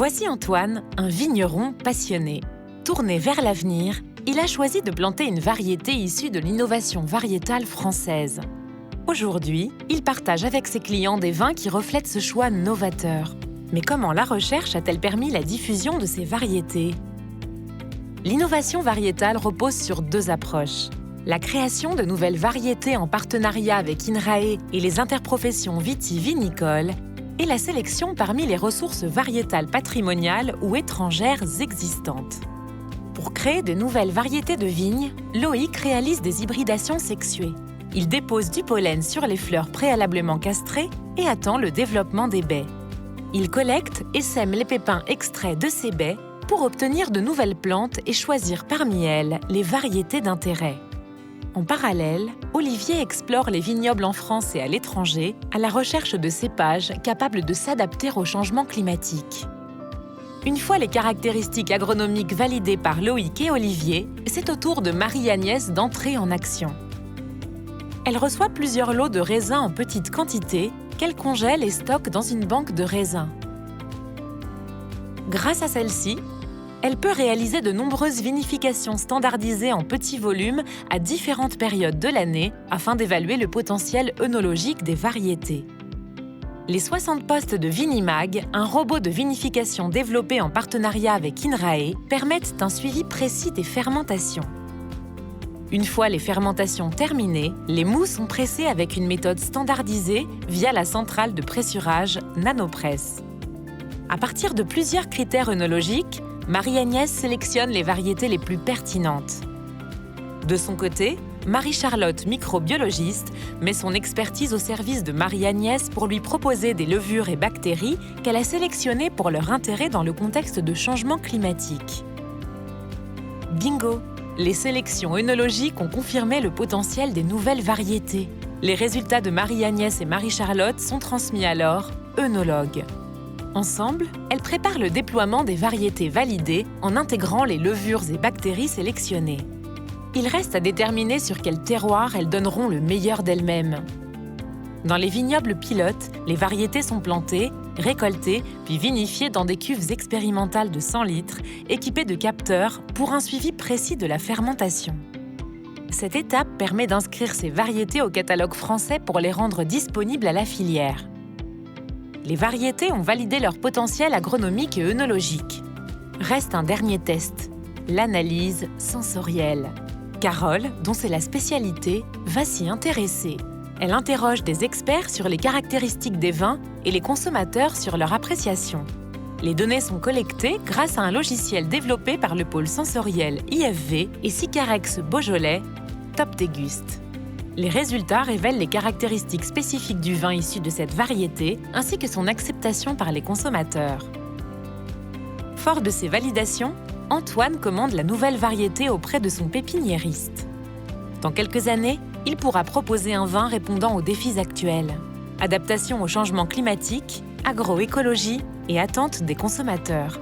Voici Antoine, un vigneron passionné. Tourné vers l'avenir, il a choisi de planter une variété issue de l'innovation variétale française. Aujourd'hui, il partage avec ses clients des vins qui reflètent ce choix novateur. Mais comment la recherche a-t-elle permis la diffusion de ces variétés? L'innovation variétale repose sur deux approches. La création de nouvelles variétés en partenariat avec INRAE et les interprofessions vitivinicoles, et la sélection parmi les ressources variétales patrimoniales ou étrangères existantes. Pour créer de nouvelles variétés de vignes, Loïc réalise des hybridations sexuées. Il dépose du pollen sur les fleurs préalablement castrées et attend le développement des baies. Il collecte et sème les pépins extraits de ces baies pour obtenir de nouvelles plantes et choisir parmi elles les variétés d'intérêt. En parallèle, Olivier explore les vignobles en France et à l'étranger à la recherche de cépages capables de s'adapter au changement climatique. Une fois les caractéristiques agronomiques validées par Loïc et Olivier, c'est au tour de Marie-Agnès d'entrer en action. Elle reçoit plusieurs lots de raisins en petite quantité qu'elle congèle et stocke dans une banque de raisins. Grâce à celle-ci, elle peut réaliser de nombreuses vinifications standardisées en petits volumes à différentes périodes de l'année afin d'évaluer le potentiel œnologique des variétés. Les 60 postes de Vinimag, un robot de vinification développé en partenariat avec INRAE, permettent un suivi précis des fermentations. Une fois les fermentations terminées, les moûts sont pressés avec une méthode standardisée via la centrale de pressurage Nanopress. À partir de plusieurs critères œnologiques, Marie-Agnès sélectionne les variétés les plus pertinentes. De son côté, Marie-Charlotte, microbiologiste, met son expertise au service de Marie-Agnès pour lui proposer des levures et bactéries qu'elle a sélectionnées pour leur intérêt dans le contexte de changement climatique. Bingo! Les sélections œnologiques ont confirmé le potentiel des nouvelles variétés. Les résultats de Marie-Agnès et Marie-Charlotte sont transmis alors œnologues. Ensemble, elles préparent le déploiement des variétés validées en intégrant les levures et bactéries sélectionnées. Il reste à déterminer sur quel terroir elles donneront le meilleur d'elles-mêmes. Dans les vignobles pilotes, les variétés sont plantées, récoltées, puis vinifiées dans des cuves expérimentales de 100 litres, équipées de capteurs pour un suivi précis de la fermentation. Cette étape permet d'inscrire ces variétés au catalogue français pour les rendre disponibles à la filière. Les variétés ont validé leur potentiel agronomique et œnologique. Reste un dernier test, l'analyse sensorielle. Carole, dont c'est la spécialité, va s'y intéresser. Elle interroge des experts sur les caractéristiques des vins et les consommateurs sur leur appréciation. Les données sont collectées grâce à un logiciel développé par le pôle sensoriel IFV et Sicarex Beaujolais, Top Déguste. Les résultats révèlent les caractéristiques spécifiques du vin issu de cette variété ainsi que son acceptation par les consommateurs. Fort de ces validations, Antoine commande la nouvelle variété auprès de son pépiniériste. Dans quelques années, il pourra proposer un vin répondant aux défis actuels. Adaptation au changement climatique, agroécologie et attentes des consommateurs.